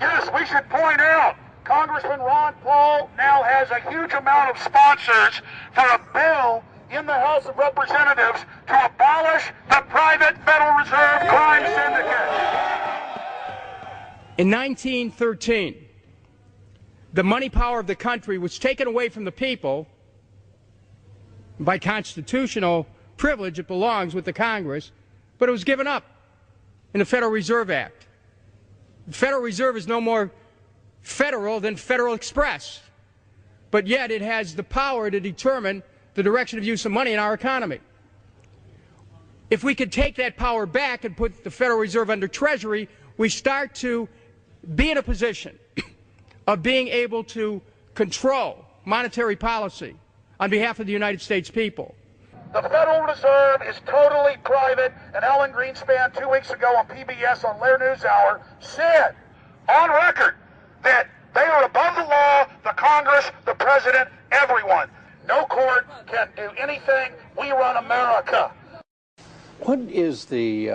Yes, we should point out, Congressman Ron Paul now has a huge amount of sponsors for a bill in the House of Representatives to abolish the private Federal Reserve crime syndicate. In 1913, the money power of the country was taken away from the people. By constitutional privilege, it belongs with the Congress, but it was given up in the Federal Reserve Act. The Federal Reserve is no more federal than Federal Express, but yet it has the power to determine the direction of use of money in our economy. If we could take that power back and put the Federal Reserve under Treasury, we start to be in a position of being able to control monetary policy on behalf of the United States people. The Federal Reserve is totally private, and Alan Greenspan 2 weeks ago on PBS on Lair NewsHour said on record that they are above the law, the Congress, the President, everyone. No court can do anything. We run America. What is the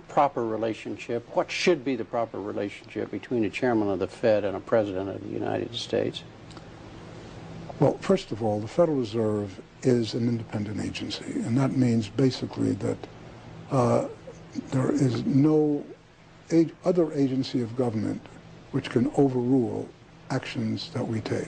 proper relationship, what should be the proper relationship between a chairman of the Fed and a president of the United States? Well, first of all, the Federal Reserve is an independent agency, and that means basically that there is no other agency of government which can overrule actions that we take.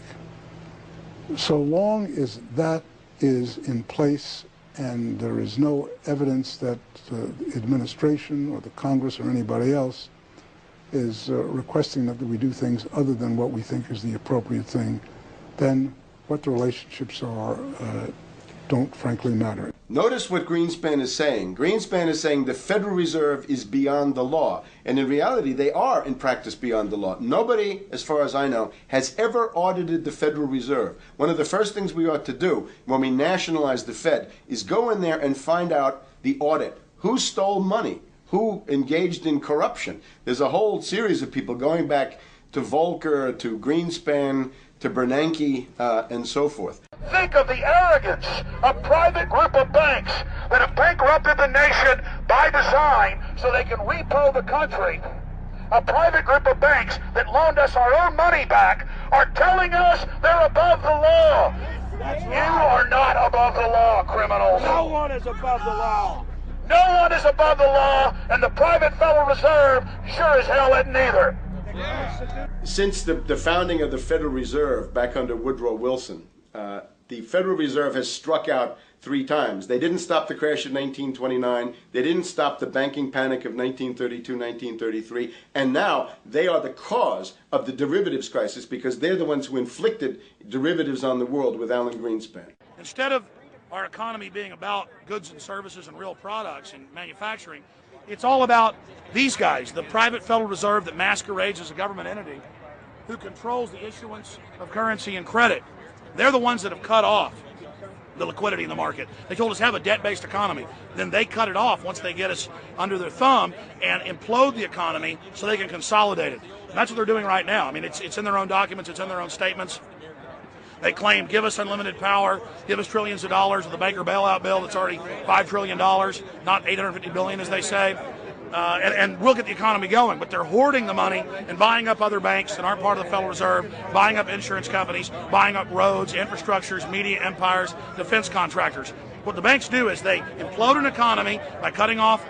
So long as that is in place and there is no evidence that the administration or the Congress or anybody else is requesting that we do things other than what we think is the appropriate thing, then what the relationships are don't frankly matter. Notice what Greenspan is saying. Greenspan is saying the Federal Reserve is beyond the law. And in reality, they are in practice beyond the law. Nobody, as far as I know, has ever audited the Federal Reserve. One of the first things we ought to do when we nationalize the Fed is go in there and find out the audit. Who stole money? Who engaged in corruption? There's a whole series of people going back to Volcker, to Greenspan, to Bernanke, and so forth. Think of the arrogance of private group of banks that have bankrupted the nation by design so they can repo the country. A private group of banks that loaned us our own money back are telling us they're above the law. You are not above the law, criminals. No one is above the law. No one is above the law, and the private Federal Reserve sure as hell isn't either. Since the founding of the Federal Reserve back under Woodrow Wilson, the Federal Reserve has struck out 3 times. They didn't stop the crash of 1929. They didn't stop the banking panic of 1932, 1933. And now they are the cause of the derivatives crisis because they're the ones who inflicted derivatives on the world with Alan Greenspan. Instead of our economy being about goods and services and real products and manufacturing, it's all about these guys, the private Federal Reserve that masquerades as a government entity who controls the issuance of currency and credit. They're the ones that have cut off the liquidity in the market. They told us have a debt-based economy. Then they cut it off once they get us under their thumb and implode the economy so they can consolidate it. And that's what they're doing right now. I mean, it's in their own documents, it's in their own statements. They claim, give us unlimited power, give us trillions of dollars with the Baker bailout bill that's already $5 trillion, not $850 billion as they say. And we'll get the economy going, but they're hoarding the money and buying up other banks that aren't part of the Federal Reserve, buying up insurance companies, buying up roads, infrastructures, media empires, defense contractors. What the banks do is they implode an economy by cutting off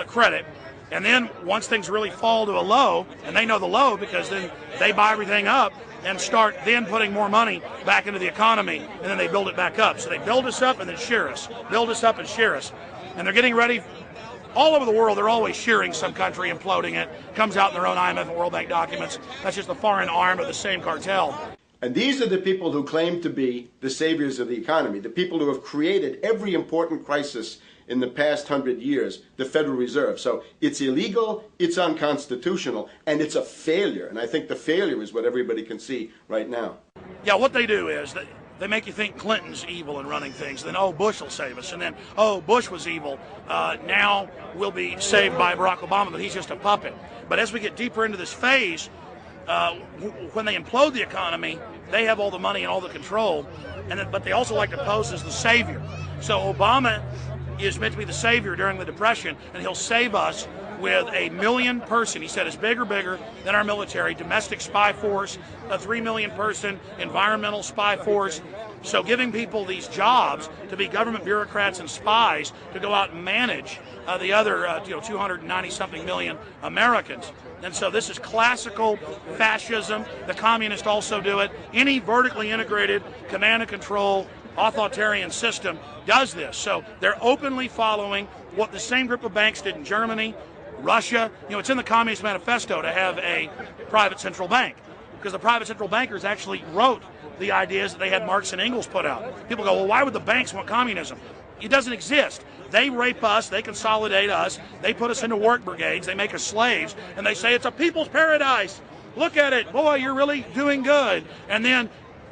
credit, and then once things really fall to a low, and they know the low because then they buy everything up and start then putting more money back into the economy, and then they build it back up. So they build us up and then shear us, build us up and shear us. And they're getting ready. All over the world, they're always shearing some country, imploding it. Comes out in their own IMF and World Bank documents. That's just the foreign arm of the same cartel. And these are the people who claim to be the saviors of the economy, the people who have created every important crisis in the past 100 years, the Federal Reserve. So it's illegal, it's unconstitutional, and it's a failure. And I think the failure is what everybody can see right now. Yeah, what they do is they make you think Clinton's evil in running things. Then, oh, Bush will save us. And then, oh, Bush was evil. Now we'll be saved by Barack Obama, but he's just a puppet. But as we get deeper into this phase, when they implode the economy, they have all the money and all the control. But they also like to pose as the savior. So Obama is meant to be the savior during the Depression, and he'll save us with a 1 million person, he said is bigger than our military, domestic spy force, a 3 million person environmental spy force. So giving people these jobs to be government bureaucrats and spies to go out and manage the other 290-something million Americans. And so this is classical fascism. The communists also do it. Any vertically integrated command and control authoritarian system does this. So they're openly following what the same group of banks did in Germany, Russia. It's in the Communist Manifesto to have a private central bank, because the private central bankers actually wrote the ideas that they had Marx and Engels put out. People go, well, why would the banks want communism? It doesn't exist. They rape us, they consolidate us, they put us into work brigades, they make us slaves, and they say it's a people's paradise. Look at it, boy, you're really doing good. And then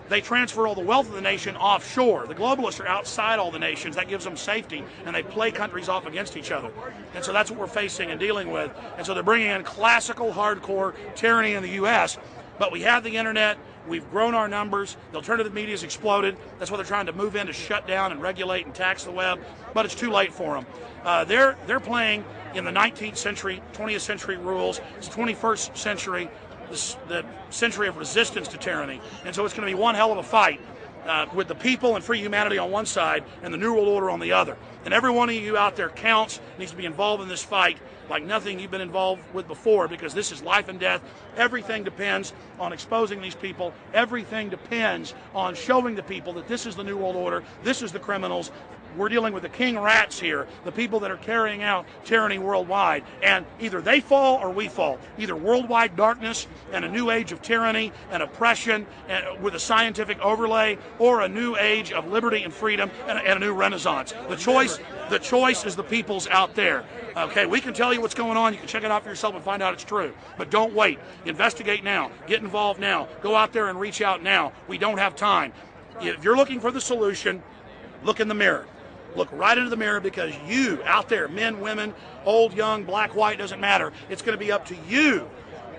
they transfer all the wealth of the nation offshore. The globalists are outside all the nations. That gives them safety, and they play countries off against each other. And so that's what we're facing and dealing with. And so they're bringing in classical, hardcore tyranny in the U.S., but we have the internet. We've grown our numbers. The alternative media has exploded. That's why they're trying to move in to shut down and regulate and tax the web, but it's too late for them. They're playing in the 19th century, 20th century rules. It's the 21st century, the century of resistance to tyranny. And so it's going to be one hell of a fight with the people and free humanity on one side and the New World Order on the other. And every one of you out there counts, needs to be involved in this fight like nothing you've been involved with before, because this is life and death. Everything depends on exposing these people. Everything depends on showing the people that this is the New World Order, this is the criminals. We're dealing with the king rats here, the people that are carrying out tyranny worldwide. And either they fall or we fall. Either worldwide darkness and a new age of tyranny and oppression and with a scientific overlay, or a new age of liberty and freedom and a new renaissance. The choice is the people's out there. Okay, we can tell you what's going on. You can check it out for yourself and find out it's true. But don't wait. Investigate now. Get involved now. Go out there and reach out now. We don't have time. If you're looking for the solution, look in the mirror. Look right into the mirror, because you out there, men, women, old, young, black, white, doesn't matter. It's going to be up to you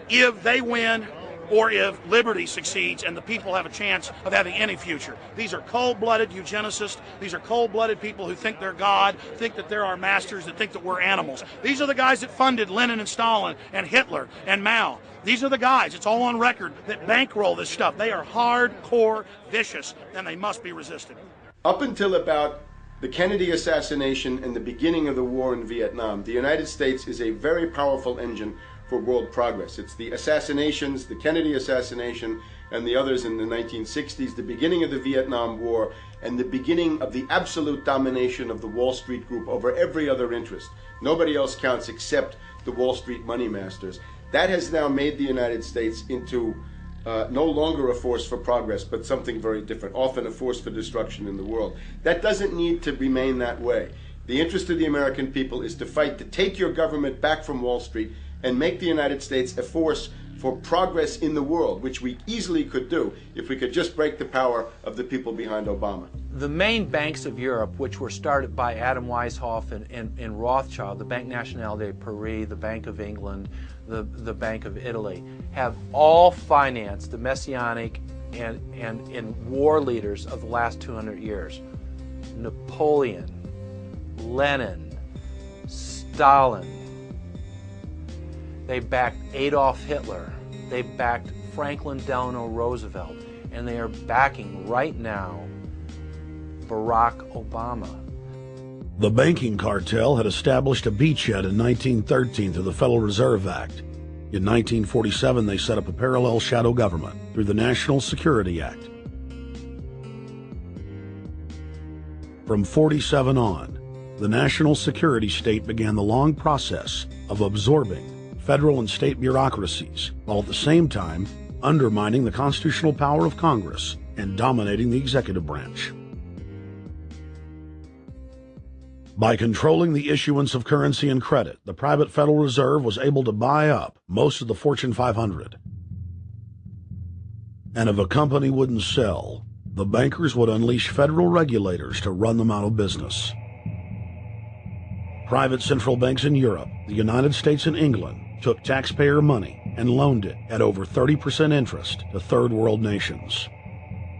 if they win or if liberty succeeds and the people have a chance of having any future. These are cold-blooded eugenicists. These are cold-blooded people who think they're God, think that they're our masters, that think that we're animals. These are the guys that funded Lenin and Stalin and Hitler and Mao. These are the guys, it's all on record, that bankroll this stuff. They are hardcore vicious, and they must be resisted. Up until about the Kennedy assassination and the beginning of the war in Vietnam, the United States is a very powerful engine for world progress. It's the assassinations, the Kennedy assassination, and the others in the 1960s, the beginning of the Vietnam War, and the beginning of the absolute domination of the Wall Street Group over every other interest. Nobody else counts except the Wall Street money masters. That has now made the United States into no longer a force for progress, but something very different, often a force for destruction in the world. That doesn't need to remain that way. The interest of the American people is to fight to take your government back from Wall Street and make the United States a force for progress in the world, which we easily could do if we could just break the power of the people behind Obama. The main banks of Europe, which were started by Adam Weishaupt and Rothschild, the Banque Nationale de Paris, the Bank of England, the Bank of Italy, have all financed the messianic and war leaders of the last 200 years. Napoleon, Lenin, Stalin. They backed Adolf Hitler. They backed Franklin Delano Roosevelt. And they are backing right now Barack Obama. The banking cartel had established a beachhead in 1913 through the Federal Reserve Act. In 1947, they set up a parallel shadow government through the National Security Act. From 47 on, the national security state began the long process of absorbing federal and state bureaucracies, while at the same time undermining the constitutional power of Congress and dominating the executive branch. By controlling the issuance of currency and credit, the private Federal Reserve was able to buy up most of the Fortune 500. And if a company wouldn't sell, the bankers would unleash federal regulators to run them out of business. Private central banks in Europe, the United States, and England took taxpayer money and loaned it at over 30% interest to third world nations.